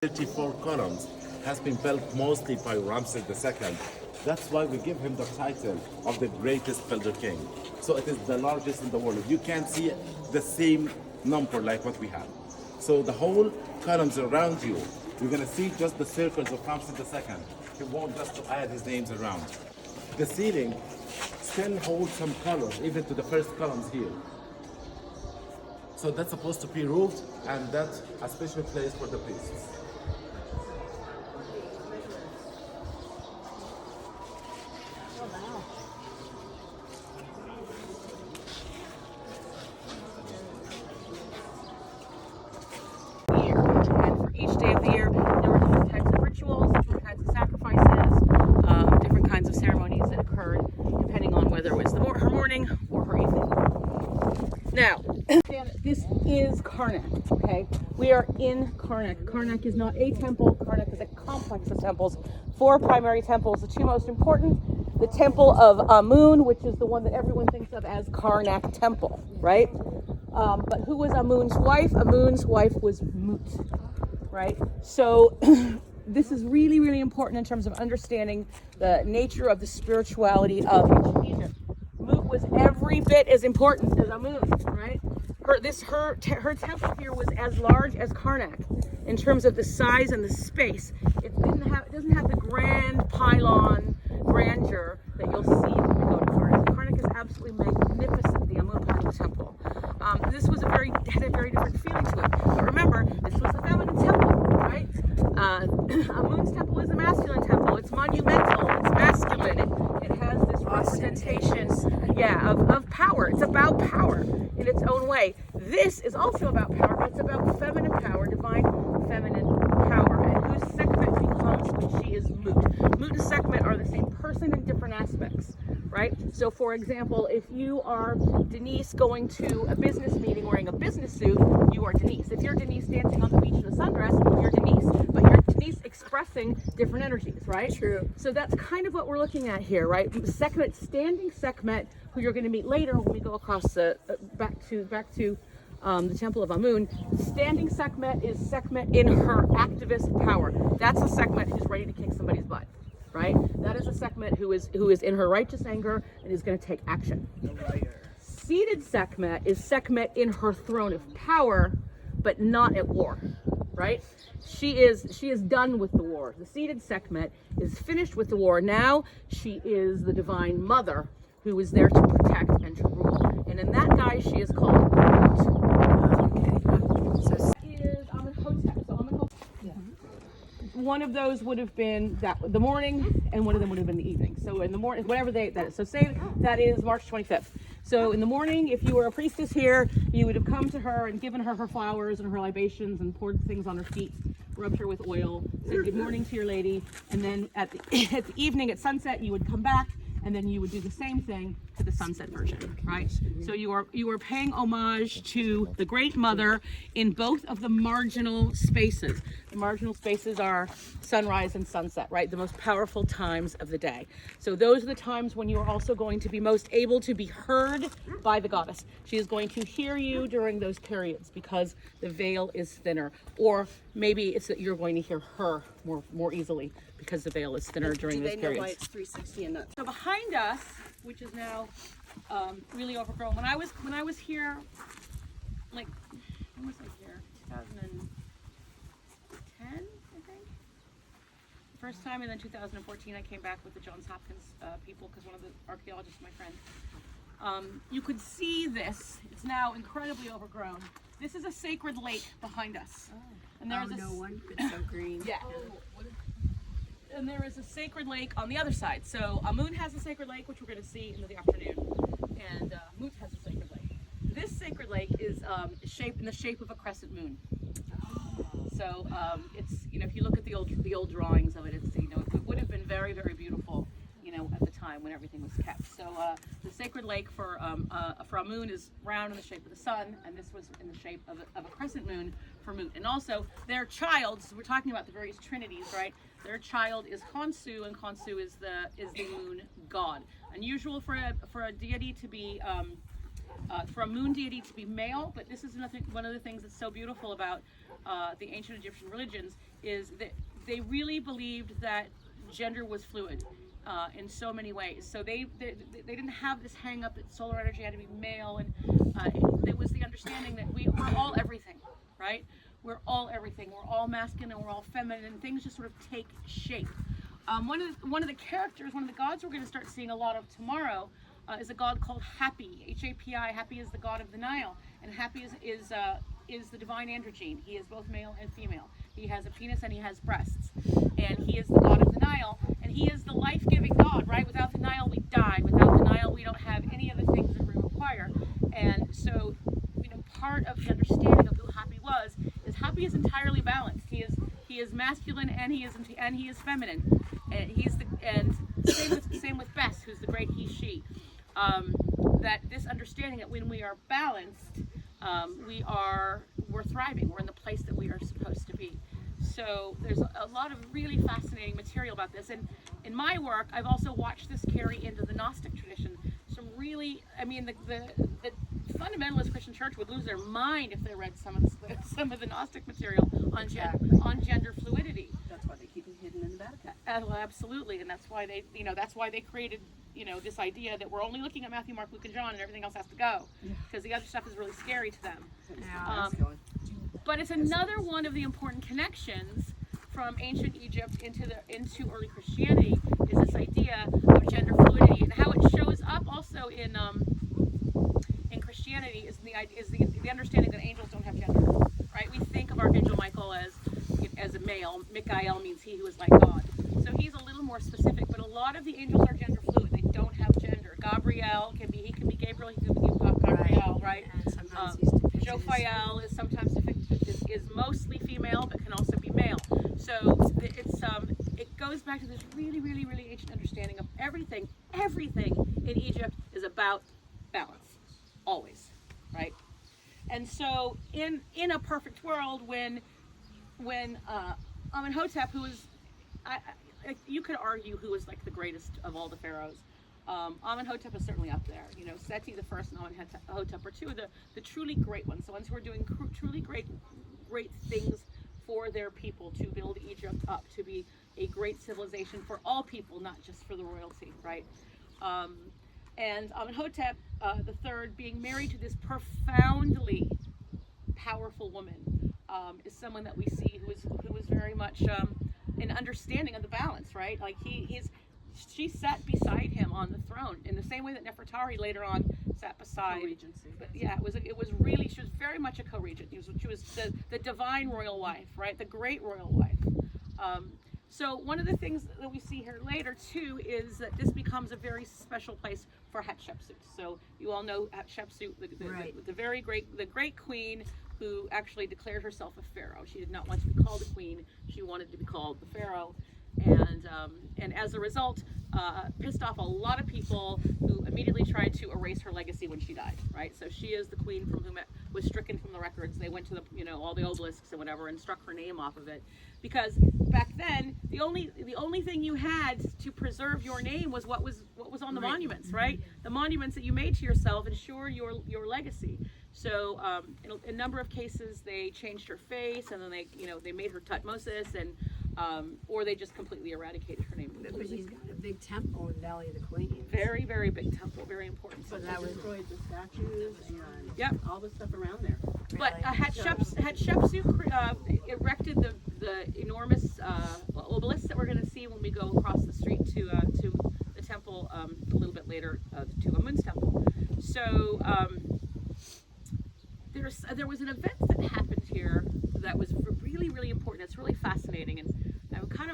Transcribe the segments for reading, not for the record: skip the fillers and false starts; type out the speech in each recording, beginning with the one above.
34 columns has been built mostly by Ramses II. That's why we give him the title of the greatest builder king. So it is the largest in the world. You can't see the same number like what we have. So the whole columns around you, you're gonna see just the circles of Ramses II. He won't just to add his names around. The ceiling still holds some color, even to the first columns here. So that's supposed to be roofed, and that's a special place for the priests. And for each day of the year, there were different types of rituals, different kinds of sacrifices, different kinds of ceremonies that occurred depending on whether it was her morning or her evening. Now, this is Karnak, okay? We are in Karnak. Karnak is not a temple. Karnak is a complex of temples. 4 primary temples. The 2 most important, the temple of Amun, which is the one that everyone thinks of as Karnak Temple, right? But who was Amun's wife? Amun's wife was Mut, right? So this is really, really important in terms of understanding the nature of the spirituality of ancient Egypt. Mut was every bit as important as Amun, right? Her temple here was as large as Karnak in terms of the size and the space. It doesn't have the grand pylon grandeur that you'll see when you go to Karnak. Karnak is absolutely magnificent, the Amun part of the temple. This had a very different feeling to it. But remember, this was the feminine temple, right? Amun's temple is a masculine temple. It's monumental. It's masculine. It has this representation, of power. It's about power in its own way. This is also about power, but it's about feminine power, divine feminine power. And whose Sekhmet becomes when she is Mut. Mut and Sekhmet are the same person in different aspects, right? So for example, if you are Denise going to a business meeting wearing a business suit, you are Denise. If you're Denise dancing on the beach in a sundress, you're Denise. But you're Denise expressing different energies, right? True. So that's kind of what we're looking at here, right? Sekhmet, standing Sekhmet, who you're going to meet later when we go across the back to the Temple of Amun. Standing Sekhmet is Sekhmet in her activist power. That's a Sekhmet who's ready to kick somebody's butt, right? That is a Sekhmet who is in her righteous anger and is going to take action. Seated Sekhmet is Sekhmet in her throne of power, but not at war, right? She is done with the war. The seated Sekhmet is finished with the war. Now she is the divine mother who is there to protect and to rule. And in that guise, she is called Mut. So is Amenhotep. So Amenhotep. Yeah. One of those would have been the morning, and one of them would have been the evening. So in the morning, whatever day that is. So say that is March 25th. So in the morning, if you were a priestess here, you would have come to her and given her her flowers and her libations and poured things on her feet, rubbed her with oil, said good morning to your lady, and then at the evening at sunset, you would come back, and then you would do the same thing to the sunset version, right? So you are paying homage to the Great Mother in both of the marginal spaces. The marginal spaces are sunrise and sunset, right? The most powerful times of the day. So those are the times when you are also going to be most able to be heard by the goddess. She is going to hear you during those periods because the veil is thinner. Or maybe it's that you're going to hear her more easily because the veil is thinner during those periods. Do they know why it's 360 and not? So behind us, which is now really overgrown. When I was here, like, when was I here? 2010, I think. First time, and then 2014, I came back with the Johns Hopkins people because one of the archaeologists, my friend. You could see this. It's now incredibly overgrown. This is a sacred lake behind us, and there is no one. It's so green. Yeah. And there is a sacred lake on the other side. So Amun has a sacred lake, which we're going to see in the afternoon, and Mut has a sacred lake. This sacred lake is shaped in the shape of a crescent moon. So it's, if you look at the old drawings of it, it's, it would have been very, very beautiful, at the time when everything was kept. So the sacred lake for Amun is round in the shape of the sun, and this was in the shape of a crescent moon for Mut. And also their child, so we're talking about the various trinities, right? Their child is Khonsu, and Khonsu is the moon god. Unusual for a deity to be for a moon deity to be male. But this is one of the things that's so beautiful about the ancient Egyptian religions is that they really believed that gender was fluid in so many ways. So they didn't have this hang up that solar energy had to be male, and it was the understanding that we're all everything, right? We're all everything. We're all masculine and we're all feminine, and things just sort of take shape. One of the characters, one of the gods we're going to start seeing a lot of tomorrow is a god called Hapi, H-A-P-I. Hapi is the god of the Nile, and Hapi is the divine androgyne. He is both male and female. He has a penis and he has breasts, and he is the god of the Nile, and he is the life-giving god, right? Without the Nile, we die. Without the Nile, we don't have any of the things that we require. And so, part of the understanding of who Hapi was is Hapi is entirely balanced. He is masculine and he is feminine, and same with Bes, who's the great he she. That this understanding that when we are balanced, we're thriving. We're in the place that we are supposed to be. So there's a lot of really fascinating material about this. And in my work, I've also watched this carry into the Gnostic tradition. Some really, the fundamentalist Christian church would lose their mind if they read some of the Gnostic material on gender fluidity. That's why they keep it hidden in the Vatican. Well, absolutely, and that's why they created this idea that we're only looking at Matthew, Mark, Luke, and John, and everything else has to go because the other stuff is really scary to them. But it's another one of the important connections from ancient Egypt into early Christianity is this idea of gender fluidity, and how it shows up also in Christianity is the understanding that angels don't have gender, right? We think of Archangel Michael as a male. Michael means he who is like God, so he's a little more specific. But a lot of the angels are gender fluid; they don't have gender. Gabriel can be Gabriel, he can be Gabriel, right? And sometimes he's depicted Jophiel is sometimes is mostly female, but can also be male. So it goes back to this really, really, really ancient understanding of everything. Everything in Egypt is about balance, always, right? And so in a perfect world, when Amenhotep, who is, you could argue who is like the greatest of all the pharaohs. Amenhotep is certainly up there. Seti the first and Amenhotep are two of the truly great ones, the ones who are doing truly great things for their people, to build Egypt up to be a great civilization for all people, not just for the royalty, right? And Amenhotep the third, being married to this profoundly powerful woman, is someone that we see who is very much an understanding of the balance, right? Like she sat beside him on the throne in the same way that Nefertari later on sat beside. Co-regency. But yeah, it was really, she was very much a co-regent. She was the divine royal wife, right? The great royal wife. So one of the things that we see here later too is that this becomes a very special place for Hatshepsut. So you all know Hatshepsut, the great queen who actually declared herself a pharaoh. She did not want to be called a queen; she wanted to be called the pharaoh. And as a result, pissed off a lot of people who immediately tried to erase her legacy when she died, right? So she is the queen from whom it was stricken from the records. They went to all the obelisks and whatever and struck her name off of it, because back then the only thing you had to preserve your name was what was on the monuments, right? The monuments that you made to yourself ensured your legacy. So in a number of cases they changed her face, and then they made her Tutmosis, and or they just completely eradicated her name. But she's got a big temple in Valley of the Queen. Very, very big temple, very important. So that destroyed the statues and Yep. all the stuff around there. But Hatshepsut erected the enormous obelisk that we're going to see when we go across the street to the temple a little bit later, to Amun's temple. So there was an event that happened here that was really, really important. It's really fascinating, and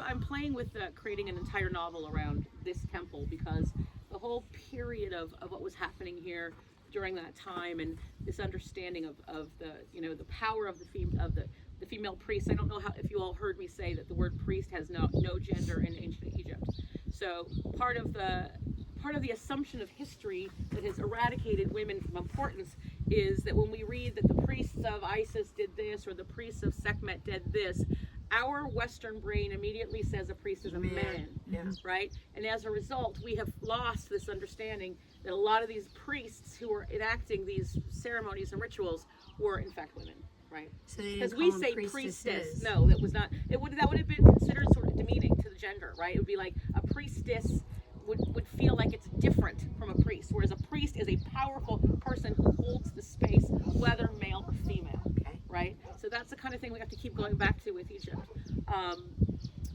I'm playing with creating an entire novel around this temple, because the whole period of what was happening here during that time, and this understanding of the power of the female priest. I don't know if you all heard me say that the word priest has no gender in ancient Egypt. So part of the assumption of history that has eradicated women from importance is that when we read that the priests of Isis did this or the priests of Sekhmet did this, our Western brain immediately says a priest is a man, Yeah. right? And as a result, we have lost this understanding that a lot of these priests who were enacting these ceremonies and rituals were in fact women, right? So they Because didn't we call them say priestesses. priestess. No, that was not. That would have been considered sort of demeaning to the gender, right? It would be like a priestess would feel like it's different from a priest, whereas a priest is a powerful person who holds the space, whether male or female, Okay. right? So that's the kind of thing we have to keep going back to with Egypt.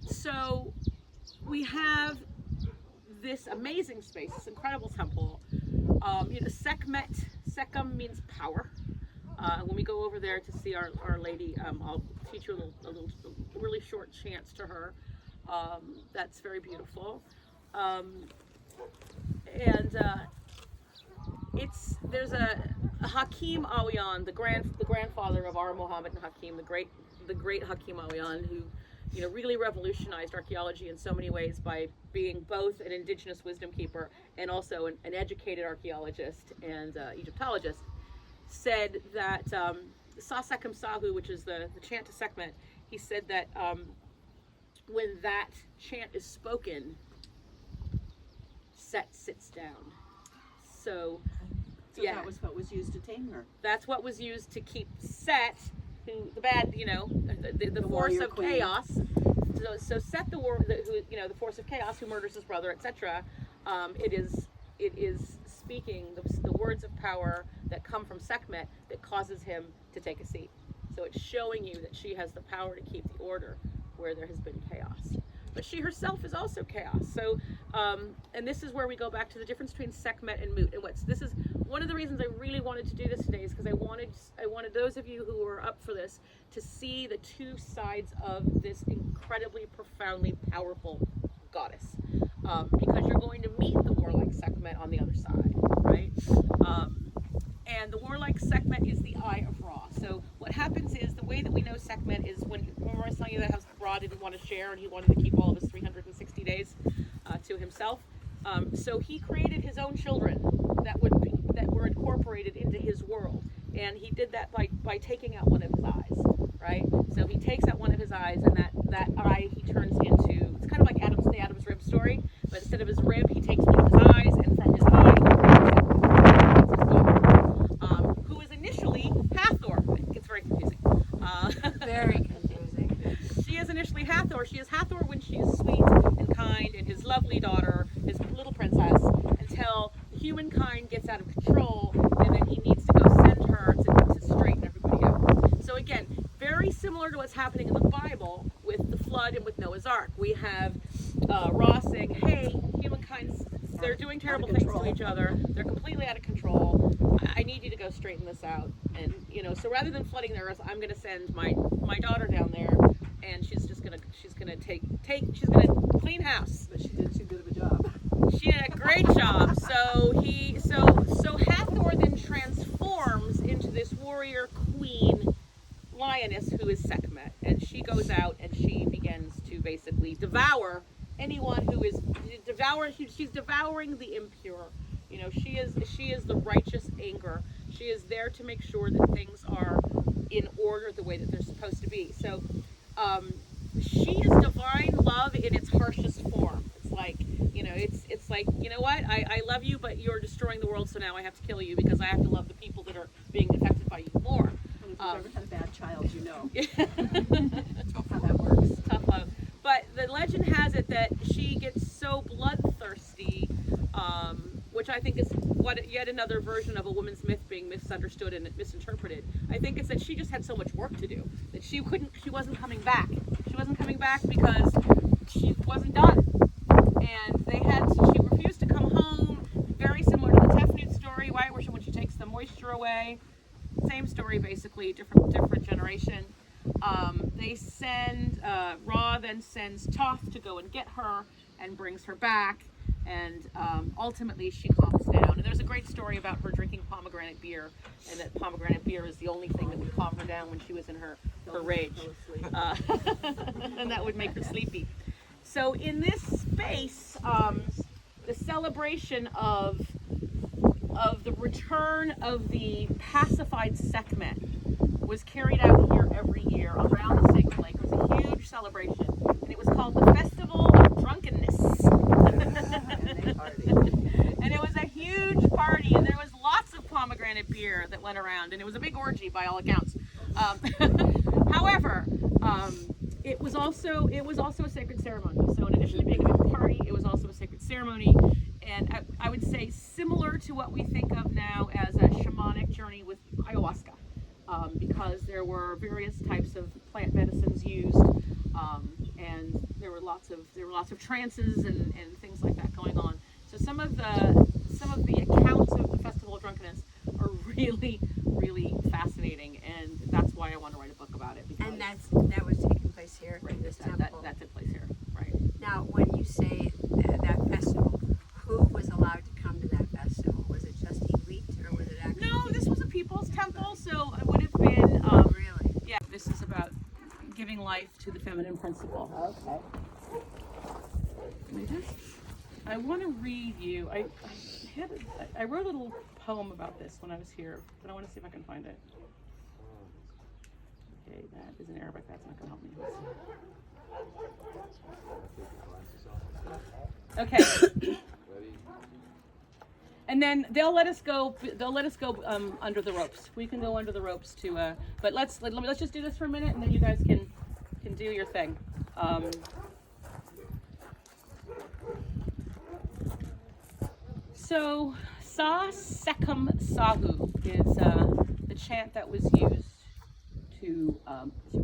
So we have this amazing space, this incredible temple. Sekhmet, Sekhem means power. When we go over there to see Our Lady, I'll teach you a really short chant to her. That's very beautiful. There's a Hakim Awiyan, the grandfather of our Muhammad and Hakim, the great Hakim Awiyan, who really revolutionized archaeology in so many ways by being both an indigenous wisdom keeper and also an educated archaeologist and Egyptologist, said that Sa Sekhem Sahu, which is the chant to Sekhmet, he said that when that chant is spoken, Set sits down. So yeah, that was what was used to tame her. that's what was used to keep Set, who the bad, the force warrior of queen. chaos. So Set, the force of chaos, who murders his brother, etc. It is speaking the words of power that come from Sekhmet that causes him to take a seat. So it's showing you that she has the power to keep the order where there has been chaos. But she herself is also chaos. So, and this is where we go back to the difference between Sekhmet and Mut. And this is one of the reasons I really wanted to do this today, is because I wanted those of you who are up for this to see the two sides of this incredibly, profoundly powerful goddess. Because you're going to meet the warlike Sekhmet on the other side, right? And the warlike Sekhmet is the eye of Ra. So what happens is, the way that we know Sekhmet is, remember I was telling you that Ra didn't want to share and he wanted to keep all of his 360 days to himself. So he created his own children that were incorporated into his world. And he did that by taking out one of his eyes, right? So he takes out one of his eyes, and that eye he turns into, it's kind of like the Adam's rib story, but instead of his rib, he takes one of his eyes, and from his eye, he creates his daughter, who is initially Hathor. It gets very confusing. Very confusing. She is initially Hathor. She is Hathor when she is sweet and kind, and his lovely daughter, his little princess, until humankind gets out of control, and then he needs to go send her to straighten everybody out. So again, very similar to what's happening in the Bible with the flood and with Noah's Ark. We have Ra saying, hey, humankind, they're doing terrible things to each other. They're completely out of control. I need you to go straighten this out. And, so rather than flooding the earth, I'm going to send my daughter down there, and she's going to clean house. But she did too good of a job. She did a great job. So Hathor then transforms into this warrior queen lioness who is Sekhmet, and she goes out and she begins to basically devour anyone who is she's devouring the impure. She is the righteous anger. She is there to make sure that things are in order the way that they're supposed to be. So she is divine love in its harshest form. It's like, it's like, you know what? I love you, but you're destroying the world, so now I have to kill you because I have to love the people that are being affected by you more. And if you've ever had a bad child, you know Tough how that works. Tough love. But the legend has it that she gets so bloodthirsty, which I think is yet another version of a woman's myth being misunderstood and misinterpreted. I think it's that she just had so much work to do that she wasn't coming back. She wasn't coming back because she wasn't done. And she refused to come home. Very similar to the Tefnut story, right? Where when she takes the moisture away. Same story, basically, different generation. Ra then sends Thoth to go and get her and brings her back, and ultimately she calms down. And there's a great story about her drinking pomegranate beer, and that pomegranate beer is the only thing that would calm her down when she was in her rage. And that would make her sleepy. So in this space, the celebration of the return of the pacified Sekhmet was carried out here every year around the sacred lake. It was a huge by all accounts. However, it was also a sacred ceremony. So in addition to being a big party, it was also a sacred ceremony, and I would say similar to what we think of now as a shamanic journey with ayahuasca, because there were various types of plant medicines used, and there were lots of trances and things like that going on. So some of the accounts of the Festival of Drunkenness are really, really fascinating, and that's why I want to write a book about it. Because And that was taking place here in this temple. that took place here, right? Now, when you say that festival, who was allowed to come to that festival? Was it just elite, or was it actually? No, this was a people's temple, so it would have been. Really? Yeah, this is about giving life to the feminine principle. Okay. I want to read you. I wrote a little poem about this when I was here, but I want to see if I can find it. Okay, that is in Arabic. That's not going to help me. Okay. And then they'll let us go. Under the ropes. We can go under the ropes to. But let's just do this for a minute, and then you guys can do your thing. So, Sa Sekum Sahu is the chant that was used to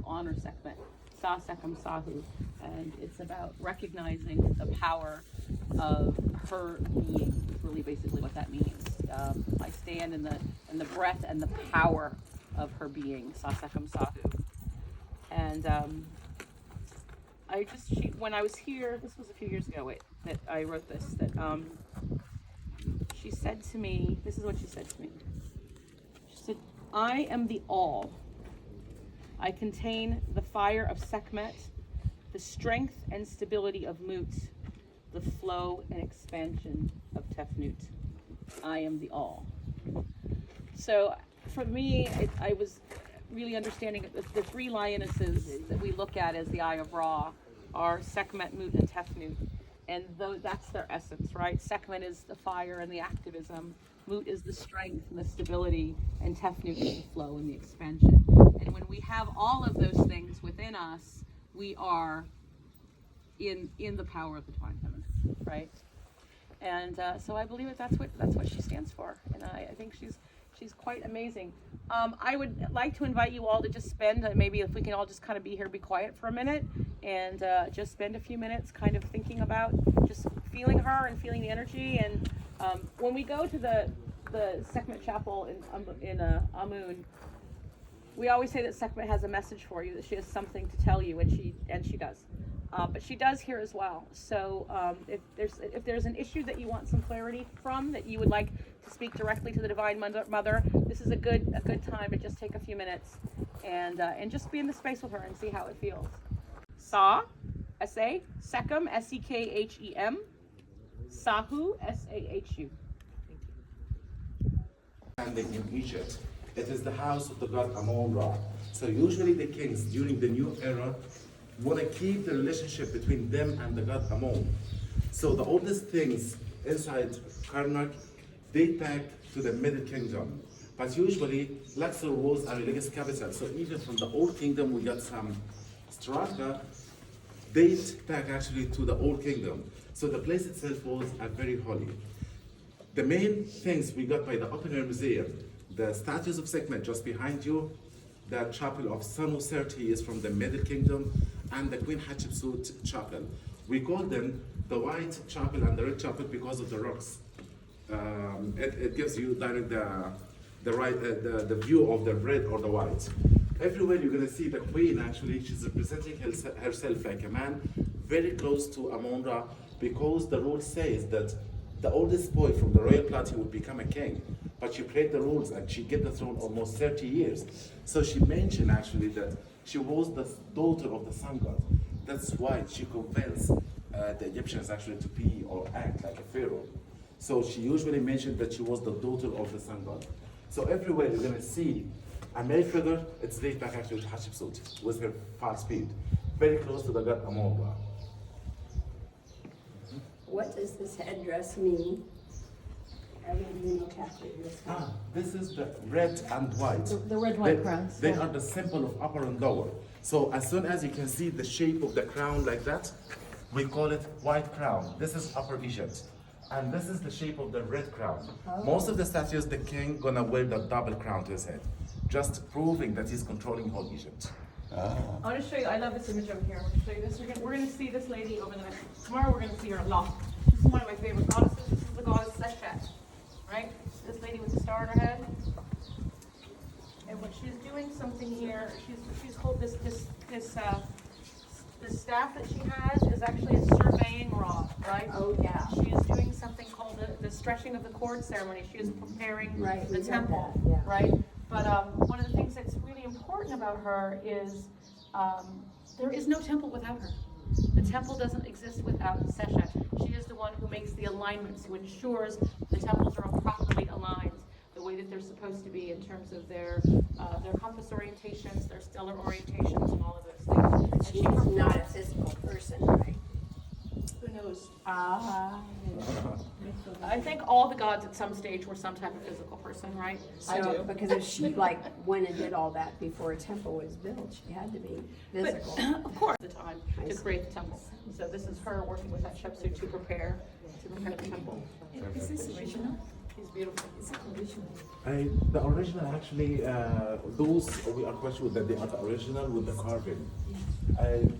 honor Sekhmet. Sa Sekum Sahu, and it's about recognizing the power of her being. Is really basically what that means. I stand in the breath and the power of her being. Sa Sekum Sahu, and when I was here, this was a few years ago. That I wrote this. That she said to me, this is what she said to me. She said, I am the all. I contain the fire of Sekhmet, the strength and stability of Mut, the flow and expansion of Tefnut. I am the all. So for me, I was really understanding that the three lionesses that we look at as the Eye of Ra are Sekhmet, Mut, and Tefnut. And that's their essence, right? Sekhmet is the fire and the activism. Mut is the strength and the stability. And Tefnut is the flow and the expansion. And when we have all of those things within us, we are in the power of the Divine Feminine, right? And so I believe that's what she stands for. And I think she's quite amazing. I would like to invite you all to just spend, maybe if we can all just kind of be quiet for a minute, and just spend a few minutes kind of thinking about just feeling her and feeling the energy. And when we go to the Sekhmet Chapel in Amun, we always say that Sekhmet has a message for you, that she has something to tell you, and she does. But she does here as well. So if there's an issue that you want some clarity from, that you would like to speak directly to the Divine Mother, this is a good time to just take a few minutes and just be in the space with her and see how it feels. Sa, S-A, Sekhem, S-E-K-H-E-M, Sahu, S-A-H-U. Standing in Egypt, it is the house of the god Amon-Ra. So usually the kings during the new era want to keep the relationship between them and the god Amon. So the oldest things inside Karnak date back to the Middle Kingdom. But usually Luxor was a religious capital. So even from the Old Kingdom we got some strata date back actually to the Old Kingdom. So the place itself was very holy. The main things we got by the Open Air Museum, the statues of Sekhmet just behind you, the chapel of Sanuserti is from the Middle Kingdom, and the Queen Hatshepsut chapel. We call them the white chapel and the red chapel because of the rocks. It gives you direct the view of the red or the white. Everywhere you're gonna see the Queen, actually, she's representing herself like a man, very close to Amon-Ra, because the rule says that the oldest boy from the royal blood, he would become a king. But she played the rules and she get the throne almost 30 years. So she mentioned actually that she was the daughter of the sun god. That's why she convinced the Egyptians actually to be or act like a pharaoh. So she usually mentioned that she was the daughter of the sun god. So everywhere you're gonna see a male figure, it's dated back actually to Hatshepsut with her fast speed, very close to the god Amon-Ra. What does this headdress mean? This is the red and white. The red, white They- crowns, They yeah. are the symbol of upper and lower. So as soon as you can see the shape of the crown like that, we call it white crown. This is Upper Egypt. And this is the shape of the red crown. Most of the statues, the king gonna wear the double crown to his head, just proving that he's controlling whole Egypt. I want to show you, I love this image over here. I want to show you this. We're going to see this lady over the next, tomorrow we're going to see her a lot. This is one of my favorite goddesses. This is the goddess Sechet, right? This lady with the star on her head. And when she's doing something here, she's hold this staff that she has is actually a surveying rod, right? Oh, yeah. She is doing something called the stretching of the cord ceremony. She is preparing Right, the we got temple, that, yeah. right? But one of the things that's really important about her is there is no temple without her. The temple doesn't exist without Sechet. She is the one who makes the alignments, who ensures the temples are properly aligned the way that they're supposed to be in terms of their compass orientations, their stellar orientations, and all of those things. And she She's not a physical person, right? Who knows? I think all the gods at some stage were some type of physical person, right? So, because if she like went and did all that before a temple was built, she had to be But physical. of course, the time to create the temple. So this is her working with that Hatshepsut to prepare the temple. Is this original? She's beautiful. Is it original? The original actually, those we are quite sure that they are the original with the carving.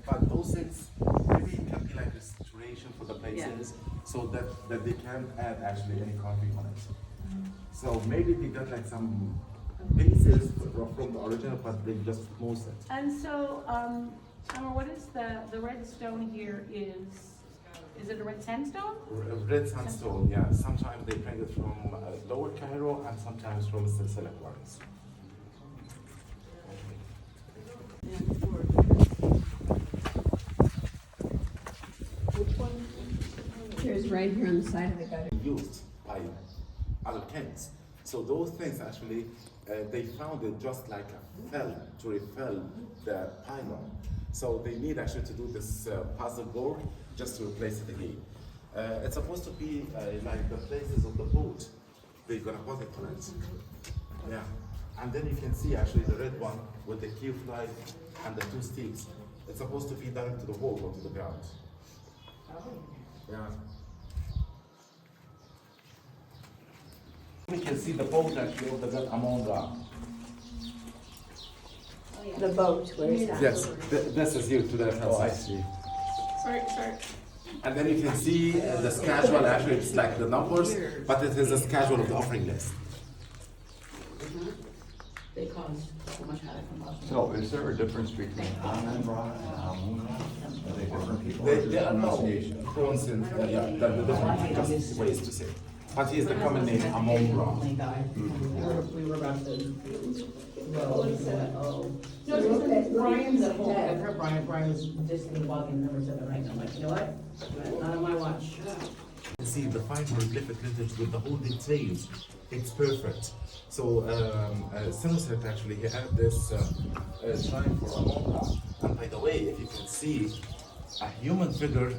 But those things maybe it can be like restoration for the places, so that they can add actually any carving on it. So maybe they got like some pieces from the original, but they just most it. And so, Summer, what is the red stone here is it a red sandstone? Red sandstone, yeah. Sometimes they bring it from Lower Cairo and sometimes from Silsila quarries. There's right here on the side of the gutter. Used by other kings. So those things actually, they found it just like a fell to refill the pylon. So they need actually to do this puzzle work just to replace it again. It's supposed to be like the places of the boat. They're gonna put it on it. Yeah. And then you can see actually the red one with the cube flag and the two sticks. It's supposed to be done to the wall or to the ground. Yeah. We can see the boat actually of the god Amon-Ra. The boat, where is that? Yes, this is here to the left hand side. see. Sorry. And then you can see the schedule, actually it's like the numbers, but it is a schedule of the offering list. They caused so much havoc in Boston. So is there a difference between Amun-Ra and Amun-Ra? Are they different people? or They just are no pronunciation? coincidence, yeah, the different just ways to say. But he is the common name Amon-Ra. We were about to. Well, No, it's Brian's at home, I've heard Brian was just in the walking number 7 right now, I'm like, you know what? Not on my watch. You see the fine hieroglyphic letters with the whole details. It's perfect. So Senusret actually he had this shrine for Amon-Ra. And by the way, if you can see a human figure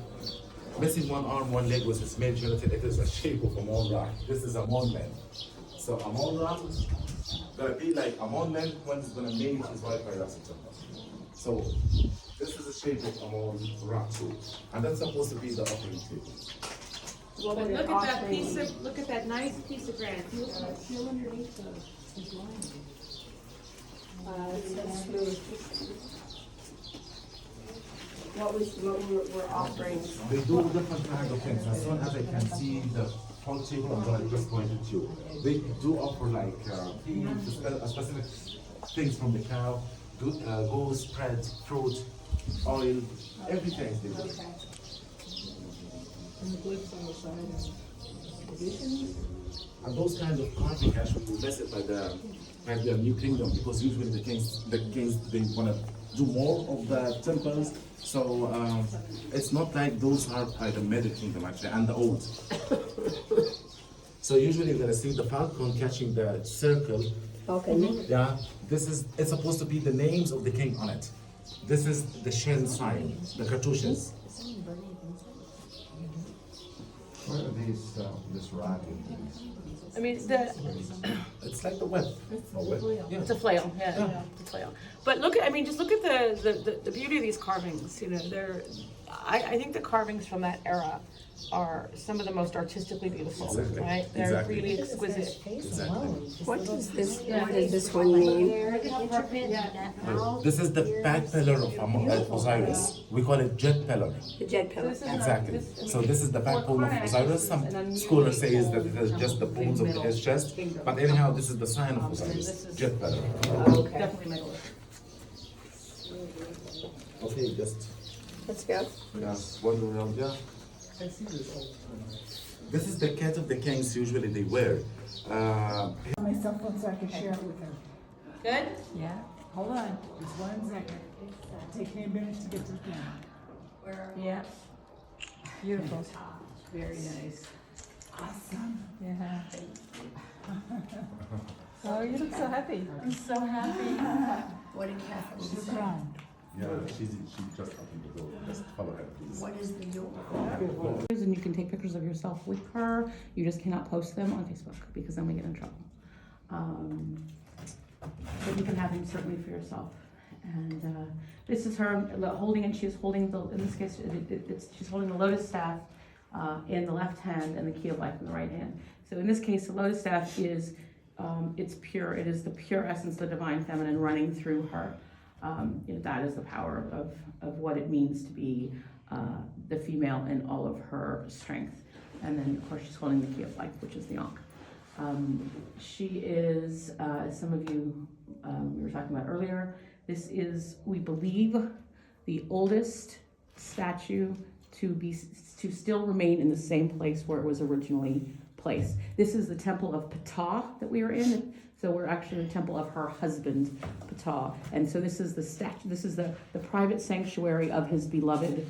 missing one arm, one leg with his male genital, it is a shape of Amon-Ra. This is Amon-Man. So Amon-Ra gonna be like Amon-Man when he's gonna mate his wife by Rasatan. So this is the shape of Amon-Ra too. And that's supposed to be the offering table. What But were look their at that offerings? piece of, look at that nice piece of granite. Feel underneath his line. It's so smooth. What were offerings? They do different kinds of things. As soon as I can see the whole table, I'm gonna just point it to you. They do offer like specific things from the cow, goose, bread, fruit, oil, everything they do. And the glyphs on the side and additions. And those kinds of carving actually will mess it by the new kingdom, because usually the kings they wanna do more of the temples. So it's not like those are by the middle kingdom actually and the old. So usually you're gonna see the falcon catching the circle. Okay. Yeah, it's supposed to be the names of the king on it. This is the Shen sign, the cartouches. What are these, this rocket? I mean, It's like the whip. Yeah. it's a flail, yeah, it's a flail. But look at, I mean, just look at the beauty of these carvings, you know, I think the carvings from that era are some of the most artistically beautiful, Exactly. right? They're Exactly. really exquisite. What does this one mean? This is the back pillar of Osiris. We call it jet pillar. The jet pillar. Exactly. So this is the backbone of Osiris. Some scholars say is that it is just the bones of his chest. But anyhow, this is the sign of Osiris. Jet pillar. Okay. Definitely megalithic. Okay, just Let's go. yes, one real, yeah. This is the cat of the kings. Usually they wear. My cell phone so I can share it with her. Good? Yeah, hold on, just 1 second. Take me a minute to get to the camera. Yeah. Beautiful. Very nice. Awesome. Yeah. Oh, you look so happy. I'm so happy. What did Catherine She's say? grown. Yeah, she just opened the door. Just follow her, please. What is the door? And you can take pictures of yourself with her. You just cannot post them on Facebook because then we get in trouble. But you can have them certainly for yourself. And this is her holding, and she's holding the, in this case, she's holding the lotus staff in the left hand and the key of life in the right hand. So in this case, the lotus staff is, it's pure. It is the pure essence, the divine feminine running through her. You know, that is the power of what it means to be the female in all of her strength. And then, of course, she's holding the key of life, which is the Ankh. She is, as some of you we were talking about earlier, this is, we believe, the oldest statue to still remain in the same place where it was originally placed. This is the temple of Ptah that we are in. So we're actually in the temple of her husband, Ptah. And so this is the statue, this is the private sanctuary of his beloved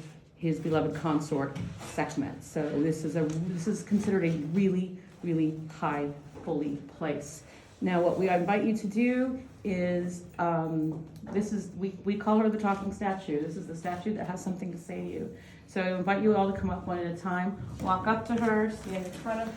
consort, Sekhmet. So this is considered a really, really high, holy place. Now what we invite you to do is, we call her the talking statue. This is the statue that has something to say to you. So I invite you all to come up one at a time, walk up to her, stand in front of her.